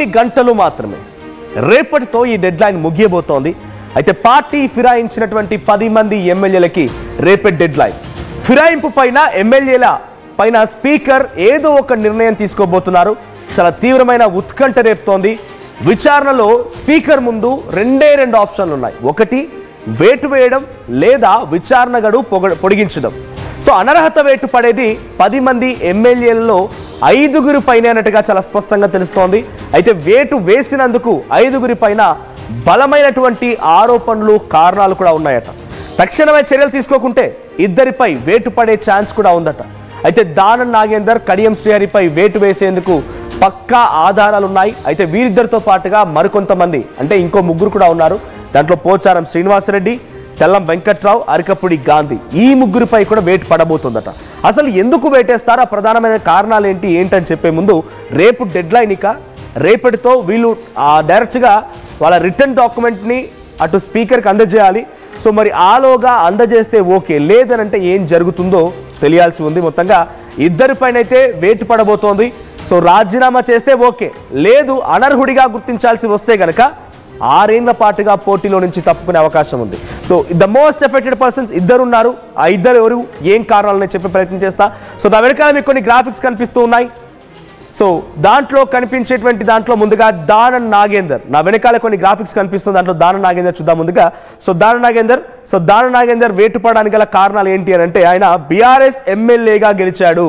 ఇంకొన్ని గంటలు మాత్రమే రేపటితో ఈ డెడ్ లైన్ ముగియబోతోంది. అయితే పార్టీ ఫిరాయించినటువంటి 10 మంది ఎమ్మెల్యేలకి రేపటి డెడ్ లైన్. ఫిరాయింపు పైన ఎమ్మెల్యేల పైన స్పీకర్ ఏదో ఒక నిర్ణయం తీసుకోబోతున్నారు. చాలా తీవ్రమైన ఉత్కంఠ రేపుతోంది. విచారణలో స్పీకర్ ముందు రెండు ఆప్షన్లు ఉన్నాయి. ఒకటి వేటు వేయడం, లేదా విచారణ గడువు పొడిగించడం. సో అనర్హత వేటు పడేది 10 మంది ఎమ్మెల్యేలలో 5 పైన అన్నట్టుగా చాలా స్పష్టంగా తెలుస్తోంది. అయితే వేటు వేసినందుకు 5 పైన బలమైనటువంటి ఆరోపణలు, కారణాలు కూడా ఉన్నాయట. తక్షణమే చర్యలు తీసుకోకుంటే 2పై వేటు పడే ఛాన్స్ కూడా ఉందట. అయితే దానం నాగేందర్, కడియం శ్రీహరిపై వేటు వేసేందుకు పక్కా ఆధారాలున్నాయి. అయితే వీరిద్దరితో పాటుగా మరికొంతమంది, అంటే ఇంకో 3 కూడా ఉన్నారు. దాంట్లో పోచారం శ్రీనివాసరెడ్డి, తెల్లం వెంకట్రావు, అరికపుడి గాంధీ, ఈ 3పై కూడా వేటు పడబోతుందట. అసలు ఎందుకు వేటేస్తారో, ప్రధానమైన కారణాలు ఏంటని చెప్పే ముందు రేపు డెడ్ లైన్. ఇక రేపటితో వీళ్ళు డైరెక్ట్గా వాళ్ళ రిటర్న్ డాక్యుమెంట్ని అటు స్పీకర్కి అందజేయాలి. సో మరి ఆలోగా అందజేస్తే ఓకే, లేదనంటే ఏం జరుగుతుందో తెలియాల్సి ఉంది. మొత్తంగా 2 పైన అయితే వేటు పడబోతోంది. సో రాజీనామా చేస్తే ఓకే, లేదు అనర్హుడిగా గుర్తించాల్సి వస్తే గనక 6 ఏళ్ల పాటుగా పోటీలో నుంచి తప్పుకునే అవకాశం ఉంది. So the most affected persons 2 ఉన్నారు. ఆ 2 ఎవరు, ఏం కారణాలని చెప్పే ప్రయత్నం చేస్తా. సో దాని వెనకాల మీకు కొన్ని గ్రాఫిక్స్ కనిపిస్తూ ఉన్నాయి. సో దాంట్లో కనిపించేటువంటి దాంట్లో ముందుగా దానం నాగేందర్, నా వెనకాల కొన్ని గ్రాఫిక్స్ కనిపిస్తుంది. దాంట్లో దానం నాగేందర్ చూద్దాం ముందుగా. సో దానం నాగేందర్ వేటు పడడానికి గల కారణాలు ఏంటి అని అంటే, ఆయన బీఆర్ఎస్ ఎమ్మెల్యేగా గెలిచాడు.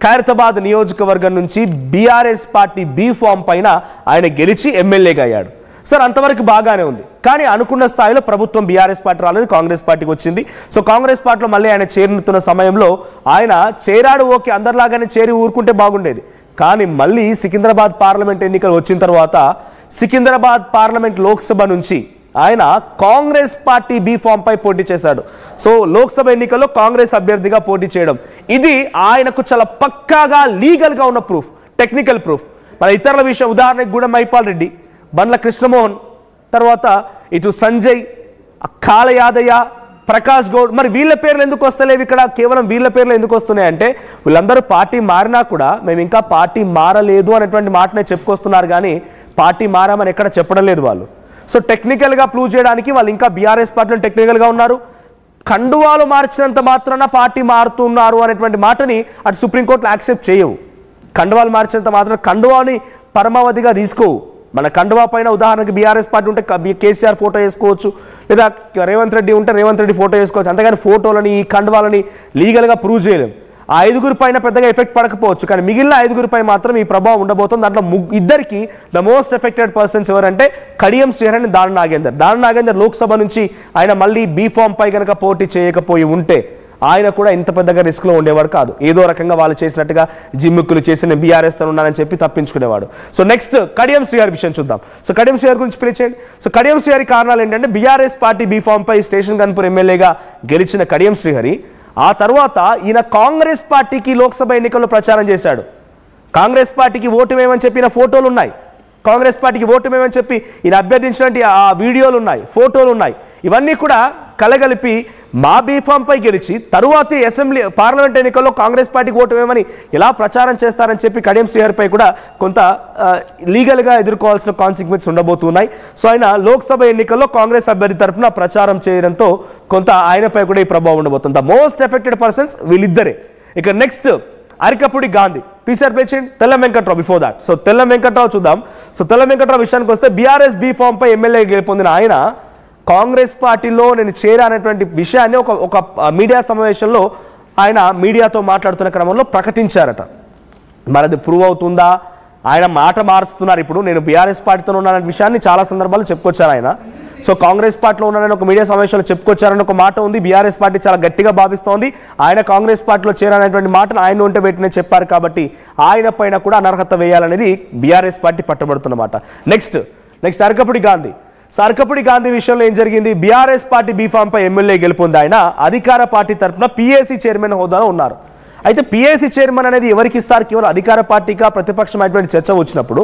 ఖైరతాబాద్ నియోజకవర్గం నుంచి బీఆర్ఎస్ పార్టీ బీ ఫామ్ పైన ఆయన గెలిచి ఎమ్మెల్యేగా అయ్యాడు. సార్ అంతవరకు బాగానే ఉంది, కానీ అనుకున్న స్థాయిలో ప్రభుత్వం బీఆర్ఎస్ పార్టీ రాలేదు, కాంగ్రెస్ పార్టీకి వచ్చింది. సో కాంగ్రెస్ పార్టీలో మళ్ళీ ఆయన చేరుతున్న సమయంలో ఆయన చేరాడు, ఓకే, అందరిలాగానే చేరి ఊరుకుంటే బాగుండేది. కానీ మళ్ళీ సికింద్రాబాద్ పార్లమెంట్ ఎన్నికలు వచ్చిన తర్వాత సికింద్రాబాద్ పార్లమెంట్ లోక్సభ నుంచి ఆయన కాంగ్రెస్ పార్టీ బీ ఫామ్ పై పోటీ చేశాడు. సో లోక్సభ ఎన్నికల్లో కాంగ్రెస్ అభ్యర్థిగా పోటీ చేయడం, ఇది ఆయనకు చాలా పక్కాగా లీగల్గా ఉన్న ప్రూఫ్, టెక్నికల్ ప్రూఫ్. మన ఇతరుల విషయం, ఉదాహరణకు గూడెం మైపాల్ రెడ్డి, బండ్ల కృష్ణమోహన్, తర్వాత ఇటు సంజయ్, కాళ యాదయ్య, ప్రకాష్ గౌడ్, మరి వీళ్ళ పేర్లు ఎందుకు వస్తలేవు ఇక్కడ? కేవలం వీళ్ళ పేర్లు ఎందుకు వస్తున్నాయి అంటే, వీళ్ళందరూ పార్టీ మారినా కూడా మేము ఇంకా పార్టీ మారలేదు అనేటువంటి మాటనే చెప్పుకొస్తున్నారు, కానీ పార్టీ మారామని ఎక్కడ చెప్పడం లేదు వాళ్ళు. సో టెక్నికల్గా ప్రూవ్ చేయడానికి వాళ్ళు ఇంకా బీఆర్ఎస్ పార్టీలో టెక్నికల్గా ఉన్నారు. కండువాలు మార్చినంత మాత్రాన పార్టీ మారుతున్నారు అనేటువంటి మాటని అటు సుప్రీంకోర్టులో యాక్సెప్ట్ చేయవు. కండువాలు మార్చినంత మాత్రం కండువాని పరమావధిగా తీసుకోవు. మన కండువా పైన ఉదాహరణకి బీఆర్ఎస్ పార్టీ ఉంటే కేసీఆర్ ఫోటో వేసుకోవచ్చు, లేదా రేవంత్ రెడ్డి ఉంటే రేవంత్ రెడ్డి ఫోటో వేసుకోవచ్చు. అంతేగాని ఫోటోలని, ఈ కండువాలని లీగల్గా ప్రూవ్ చేయలేము. ఆ 5 పైన పెద్దగా ఎఫెక్ట్ పడకపోవచ్చు, కానీ మిగిలిన 5 పై మాత్రం ఈ ప్రభావం ఉండబోతుంది. దాంట్లో 2 ద మోస్ట్ ఎఫెక్టెడ్ పర్సన్స్ ఎవరంటే కడియం శ్రీహరి, దానం నాగేందర్ లోక్సభ నుంచి ఆయన మళ్ళీ బీ ఫామ్ పై కనుక పోటీ చేయకపోయి ఉంటే ఆయన కూడా ఇంత పెద్దగా రిస్క్లో ఉండేవాడు కాదు. ఏదో రకంగా వాళ్ళు చేసినట్టుగా జిమ్ముక్కులు చేసిన బీఆర్ఎస్ తో ఉన్నారని చెప్పి తప్పించుకునేవాడు. సో నెక్స్ట్ కడియం శ్రీహరి విషయం చూద్దాం. సో కడియం శ్రీహరి గురించి పిలిచేయండి. సో కడియం శ్రీహరి కారణాలు ఏంటంటే, BRS party be form pi station Ghanpur ఎమ్మెల్యేగా గెలిచిన కడియం శ్రీహరి ఆ తర్వాత ఈయన కాంగ్రెస్ పార్టీకి లోక్సభ ఎన్నికల్లో ప్రచారం చేశాడు. కాంగ్రెస్ పార్టీకి ఓటు వేయమని చెప్పిన ఫోటోలు ఉన్నాయి, కాంగ్రెస్ పార్టీకి ఓటు వేయమని చెప్పి ఈయన అభ్యర్థించినటువంటి ఆ వీడియోలు ఉన్నాయి, ఫోటోలు ఉన్నాయి. ఇవన్నీ కూడా కలగలిపి మా బీఫామ్ పై గెలిచి తరువాతి పార్లమెంట్ ఎన్నికల్లో కాంగ్రెస్ పార్టీకి ఓటు వేయమని ఎలా ప్రచారం చేస్తారని చెప్పి కడియం శ్రీహరిపై కూడా కొంత లీగల్గా ఎదుర్కోవాల్సిన కాన్సిక్వెన్స్ ఉండబోతున్నాయి. సో ఆయన లోక్సభ ఎన్నికల్లో కాంగ్రెస్ అభ్యర్థి తరఫున ప్రచారం చేయడంతో కొంత ఆయనపై కూడా ఈ ప్రభావం ఉండబోతుంది. ద మోస్ట్ ఎఫెక్టెడ్ పర్సన్స్ వీళ్ళిద్దరే. ఇక next Arikapudi Gandhi, PCR patient, Tellam Venkatrao. Before that so Tellam Venkatrao చూద్దాం. సో తెల్లం వెంకట్రావు విషయానికి వస్తే, బీఆర్ఎస్ బీ ఫామ్ పై ఎమ్మెల్యే గెలుపొందిన ఆయన కాంగ్రెస్ పార్టీలో నేను చేరానటువంటి విషయాన్ని ఒక మీడియా సమావేశంలో ఆయన మీడియాతో మాట్లాడుతున్న క్రమంలో ప్రకటించారట. మరి అది ప్రూవ్ అవుతుందా? ఆయన మాట మార్చుతున్నారు. ఇప్పుడు నేను బీఆర్ఎస్ పార్టీతో ఉన్నాననే విషయాన్ని చాలా సందర్భాలు చెప్పుకొచ్చారు ఆయన. సో కాంగ్రెస్ పార్టీలో ఉన్నానని ఒక మీడియా సమావేశంలో చెప్పుకొచ్చారని ఒక మాట ఉంది. బీఆర్ఎస్ పార్టీ చాలా గట్టిగా భావిస్తోంది. ఆయన కాంగ్రెస్ పార్టీలో చేరాలనేటువంటి మాటను ఆయన ఉంటే వెంటనే చెప్పారు, కాబట్టి ఆయన పైన కూడా అనర్హత వేయాలనేది బీఆర్ఎస్ పార్టీ పట్టుబడుతున్నమాట. నెక్స్ట్ అరికపుడి గాంధీ. సో అరికపుడి గాంధీ విషయంలో ఏం జరిగింది? బీఆర్ఎస్ పార్టీ బీఫామ్ పై ఎమ్మెల్యే గెలుపొంది ఆయన అధికార పార్టీ తరఫున పీఏసీ చైర్మన్ హోదాలో ఉన్నారు. అయితే పీఏసీ చైర్మన్ అనేది ఎవరికి ఇస్తారు? కేవలం అధికార పార్టీగా ప్రతిపక్షమైనటువంటి చర్చ వచ్చినప్పుడు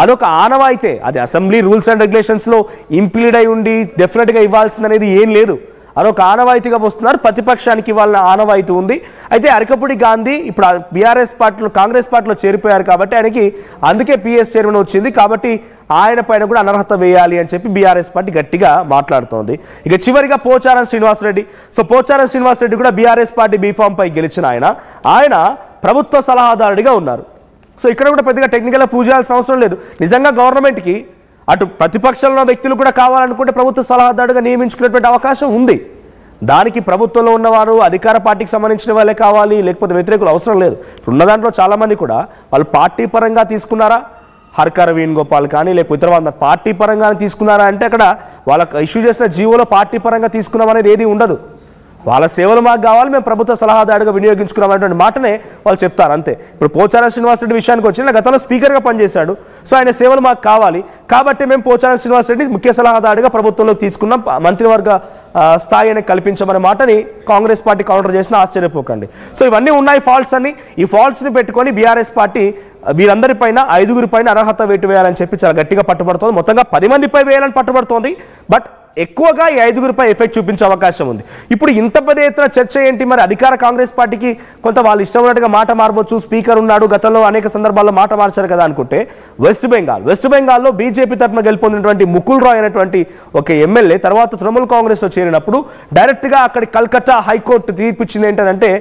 అదొక ఆనవాయితే. అది అసెంబ్లీ రూల్స్ అండ్ రెగ్యులేషన్స్లో ఇంప్లీడ్ అయి ఉండి డెఫినెట్గా ఇవ్వాల్సిందనేది ఏం లేదు. అదొక ఆనవాయితీగా వస్తున్నారు. ప్రతిపక్షానికి వాళ్ళ ఆనవాయితీ ఉంది. అయితే అరకపూడి గాంధీ ఇప్పుడు బీఆర్ఎస్ పార్టీలో కాంగ్రెస్ పార్టీలో చేరిపోయారు కాబట్టి ఆయనకి అందుకే పిఎస్ చైర్మన్ వచ్చింది కాబట్టి ఆయన పైన కూడా అనర్హత వేయాలి అని చెప్పి బీఆర్ఎస్ పార్టీ గట్టిగా మాట్లాడుతోంది. ఇక చివరిగా పోచారం శ్రీనివాసరెడ్డి. సో పోచారం శ్రీనివాసరెడ్డి కూడా బీఆర్ఎస్ పార్టీ బీఫామ్ పై గెలిచిన ఆయన ప్రభుత్వ సలహాదారుడిగా ఉన్నారు. సో ఇక్కడ కూడా పెద్దగా టెక్నికల్గా పూజ చేయాల్సిన అవసరం లేదు. నిజంగా గవర్నమెంట్కి అటు ప్రతిపక్షంలో వ్యక్తులు కూడా కావాలనుకుంటే ప్రభుత్వ సలహాదారుడిగా నియమించుకునేటువంటి అవకాశం ఉంది. దానికి ప్రభుత్వంలో ఉన్నవారు అధికార పార్టీకి సంబంధించిన వాళ్ళే కావాలి, లేకపోతే వ్యతిరేకులు అవసరం లేదు. ఇప్పుడు ఉన్న దాంట్లో చాలామంది కూడా వాళ్ళు పార్టీ పరంగా తీసుకున్నారా, హర్కర వేణుగోపాల్ కానీ లేకపోతే ఇతర వాళ్ళ పార్టీ పరంగా తీసుకున్నారా అంటే అక్కడ వాళ్ళకి ఇష్యూ చేసిన జీవోలో పార్టీ పరంగా తీసుకున్నాం అనేది ఏది ఉండదు. వాళ్ళ సేవలు మాకు కావాలి, మేము ప్రభుత్వ సలహాదారుగా వినియోగించుకున్నాం అనేటువంటి మాటనే వాళ్ళు చెప్తారు అంతే. ఇప్పుడు పోచారం శ్రీనివాసరెడ్డి విషయానికి వచ్చి గతంలో స్పీకర్గా పనిచేశాడు. సో ఆయన సేవలు మాకు కావాలి కాబట్టి మేము పోచారం శ్రీనివాసరెడ్డి ముఖ్య సలహాదారుగా ప్రభుత్వంలోకి తీసుకున్నాం, మంత్రివర్గ స్థాయిని కల్పించమనే మాటని కాంగ్రెస్ పార్టీ కౌంటర్ చేసినా ఆశ్చర్యపోకండి. సో ఇవన్నీ ఉన్నాయి ఫాల్ట్స్ అని. ఈ ఫాల్ట్స్ని పెట్టుకొని బీఆర్ఎస్ పార్టీ వీరందరిపైన 5 పైన అర్హత వేటు వేయాలని చెప్పి చాలా గట్టిగా పట్టుబడుతోంది. మొత్తంగా 10 మందిపై వేయాలని పట్టుబడుతోంది. బట్ ఎక్కువగా ఈ 5 ఎఫెక్ట్ చూపించే అవకాశం ఉంది. ఇప్పుడు ఇంత పెద్ద ఎత్తున చర్చ ఏంటి? మరి అధికార కాంగ్రెస్ పార్టీకి కొంత వాళ్ళు ఇష్టం ఉన్నట్టుగా మాట మారవచ్చు, స్పీకర్ ఉన్నాడు, గతంలో అనేక సందర్భాల్లో మాట మార్చారు కదా అనుకుంటే వెస్ట్ బెంగాల్లో బీజేపీ తరఫున గెలుపొందినటువంటి ముకుల్ రాయ్ అనేటువంటి ఒక ఎమ్మెల్యే తర్వాత తృణమూల్ కాంగ్రెస్లో చేరినప్పుడు డైరెక్ట్గా అక్కడి కల్కట్టా హైకోర్టు తీర్పు ఇచ్చింది ఏంటంటే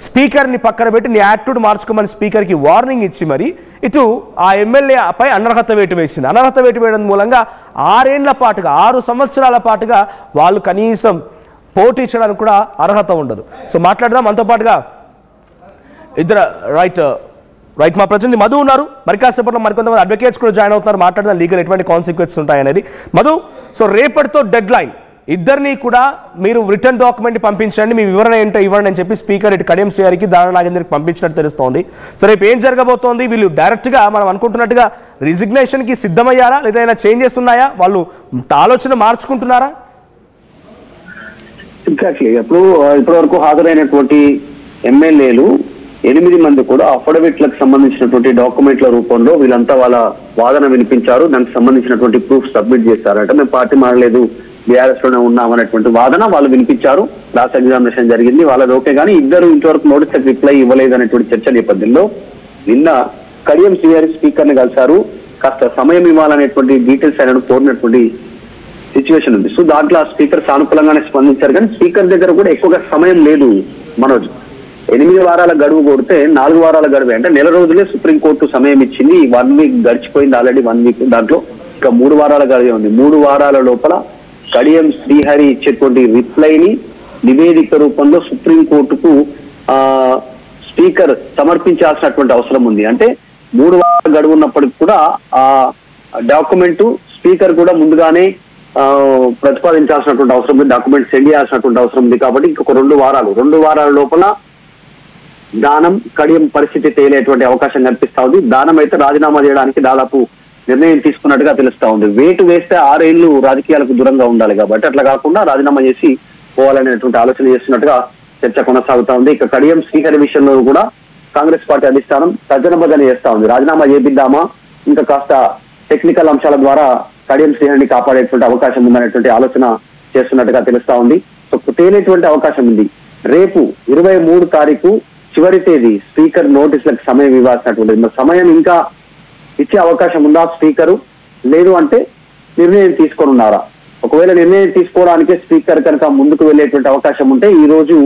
స్పీకర్ని పక్కన పెట్టి నీ యాటిట్యూడ్ మార్చుకోమని స్పీకర్కి వార్నింగ్ ఇచ్చి మరి ఇటు ఆ ఎమ్మెల్యే పై అనర్హత వేటు వేసింది. అనర్హత వేటు వేయడం మూలంగా 6 సంవత్సరాల పాటుగా వాళ్ళు కనీసం పోటీ చేయడానికి కూడా అర్హత ఉండదు. సో మాట్లాడదాం మనతో పాటుగా ఇద్దరు రైట్ మా ప్రతినిధి మధు ఉన్నారు. మరి కాసేపట్లో మరికొంతమంది అడ్వకేట్స్ కూడా జాయిన్ అవుతున్నారు. మాట్లాడదాం లీగల్ ఎటువంటి కాన్సిక్వెన్సెస్ ఉంటాయనేది. మధు, సో రేపటితో డెడ్ లైన్, ఇద్దరిని కూడా మీరు రిటర్న్ డాక్యుమెంట్ పంపించండి, మీ వివరణ ఏంటో ఇవ్వండి అని చెప్పి స్పీకర్ ఇటు కడియం శ్రీహరికి దానం నాగేందర్కి పంపించినట్టు తెలుస్తోంది. సో రేపు ఏం జరగబోతోంది? వీళ్ళు డైరెక్ట్గా మనం అనుకుంటున్నట్టుగా రిజిగ్నేషన్కి సిద్ధమయ్యారా, లేదా ఏదైనా చేంజెస్ ఉన్నాయా, వాళ్ళు ఆలోచన మార్చుకుంటున్నారా? ఎగ్జాక్ట్లీ. ఇప్పటి వరకు హాజరైనటువంటి ఎమ్మెల్యేలు 8 మంది కూడా అఫిడవిట్లకు సంబంధించినటువంటి డాక్యుమెంట్ల రూపంలో వీళ్ళంతా వాళ్ళ వాదన వినిపించారు. దానికి సంబంధించినటువంటి ప్రూఫ్ సబ్మిట్ చేశారట. మేము పార్టీ మారలేదు, బీఆర్ఎస్ లోనే ఉన్నామనేటువంటి వాదన వాళ్ళు వినిపించారు. క్లాస్ ఎగ్జామినేషన్ జరిగింది, వాళ్ళది ఓకే. కానీ ఇద్దరు ఇంతవరకు నోటీస్ రిప్లై ఇవ్వలేదు అనేటువంటి చర్చ నేపథ్యంలో నిన్న కడియం శ్రీహరి స్పీకర్ ని కలిశారు. కాస్త సమయం ఇవ్వాలనేటువంటి డీటెయిల్స్ ఆయన కోరినటువంటి సిచ్యువేషన్ ఉంది. సో దాంట్లో ఆ స్పీకర్ సానుకూలంగానే స్పందించారు. కానీ స్పీకర్ దగ్గర కూడా ఎక్కువగా సమయం లేదు మనోజ్. 8 వారాల గడువు కొడితే 4 వారాల గడువు అంటే నెల రోజులే సుప్రీంకోర్టు సమయం ఇచ్చింది. 1 వీక్ గడిచిపోయింది ఆల్రెడీ. 1 వీక్ దాంట్లో ఇంకా 3 వారాల గడువు ఉంది. 3 వారాల లోపల కడియం శ్రీహరి ఇచ్చేటువంటి రిప్లైని నివేదిక రూపంలో సుప్రీంకోర్టుకు స్పీకర్ సమర్పించాల్సినటువంటి అవసరం ఉంది. అంటే 3 వారాల గడువు ఉన్నప్పటికీ కూడా ఆ డాక్యుమెంట్ స్పీకర్ కూడా ముందుగానే ప్రతిపాదించాల్సినటువంటి అవసరం ఉంది, డాక్యుమెంట్ సెండ్ చేయాల్సినటువంటి అవసరం ఉంది. కాబట్టి ఇంకొక 2 వారాల లోపల దానం కడియం పరిస్థితి తేలేటువంటి అవకాశం కనిపిస్తా ఉంది. దానం అయితే రాజీనామా చేయడానికి దాదాపు నిర్ణయం తీసుకున్నట్టుగా తెలుస్తా ఉంది. వేటు వేస్తే 6 ఏళ్లు రాజకీయాలకు దూరంగా ఉండాలి కాబట్టి అట్లా కాకుండా రాజీనామా చేసి పోవాలనేటువంటి ఆలోచన చేస్తున్నట్టుగా చర్చ కొనసాగుతా ఉంది. ఇక కడియం శ్రీహరి విషయంలో కూడా కాంగ్రెస్ పార్టీ అధిష్టానం తర్జనభర్జన చేస్తా ఉంది. రాజీనామా చేపిద్దామా, ఇంకా కాస్త టెక్నికల్ అంశాల ద్వారా కడియం శ్రీహరిని కాపాడేటువంటి అవకాశం ఉందనేటువంటి ఆలోచన చేస్తున్నట్టుగా తెలుస్తా ఉంది. సో తేలేటువంటి అవకాశం ఉంది. రేపు 23 తారీఖు చివరి తేదీ స్పీకర్ నోటీసులకు సమయం ఇవ్వాల్సినటువంటి సమయం ఇంకా ఇచ్చే అవకాశం ఉందా స్పీకరు? లేదు అంటే నిర్ణయం తీసుకొనున్నారా? ఒకవేళ నిర్ణయం తీసుకోవడానికే స్పీకర్ కనుక ముందుకు వెళ్ళేటువంటి అవకాశం ఉంటే ఈ రోజు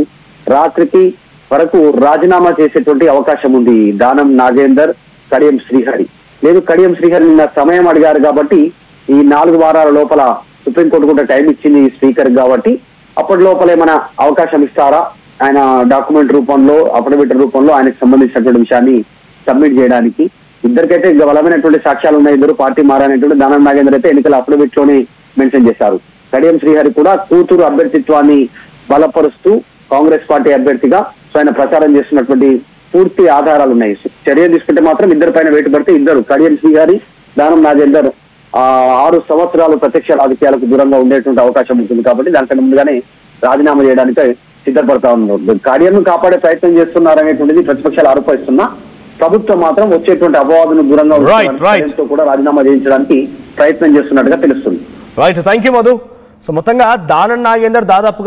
రాత్రికి వరకు రాజీనామా చేసేటువంటి అవకాశం ఉంది దానం నాగేందర్, కడియం శ్రీహరి. లేదు, కడియం శ్రీహరి నిన్న సమయం అడిగారు కాబట్టి ఈ 4 వారాల లోపల సుప్రీంకోర్టు కూడా టైం ఇచ్చింది ఈ స్పీకర్ కాబట్టి అప్పటి లోపల ఏమైనా అవకాశం ఇస్తారా ఆయన డాక్యుమెంట్ రూపంలో, అఫిడవిట్ రూపంలో ఆయనకు సంబంధించినటువంటి విషయాన్ని సబ్మిట్ చేయడానికి? ఇద్దరికైతే బలమైనటువంటి సాక్ష్యాలు ఉన్నాయి. ఇద్దరు పార్టీ మారనేటువంటి దానం నాగేందర్ అయితే ఎన్నికల అఫిడవిట్ లోనే మెన్షన్ చేశారు. కడియం శ్రీహరి కూడా కూతురు అభ్యర్థిత్వాన్ని బలపరుస్తూ కాంగ్రెస్ పార్టీ అభ్యర్థిగా ఆయన ప్రచారం చేస్తున్నటువంటి పూర్తి ఆధారాలు ఉన్నాయి. చర్య తీసుకుంటే మాత్రం ఇద్దరు పైన వేటు పడితే ఇద్దరు కడియం శ్రీహరి, దానం నాగేందర్ 6 సంవత్సరాలు ప్రత్యక్ష రాజకీయాలకు దూరంగా ఉండేటువంటి అవకాశం ఉంటుంది. కాబట్టి దానికన్నా ముందుగానే రాజీనామా చేయడానికి సిద్ధపడతా ఉన్నారు. కడియంను కాపాడే ప్రయత్నం చేస్తున్నారనేటువంటిది ప్రతిపక్షాలు ఆరోపిస్తున్నా ప్రభుత్వం మాత్రం వచ్చేటువంటి అపవాదును దూరంగా కూడా రాజీనామా చేయించడానికి ప్రయత్నం చేస్తున్నట్టుగా తెలుస్తుంది. Right, thank you Madhu. So మొత్తంగా దానం నాగేందర్ దాదాపుగా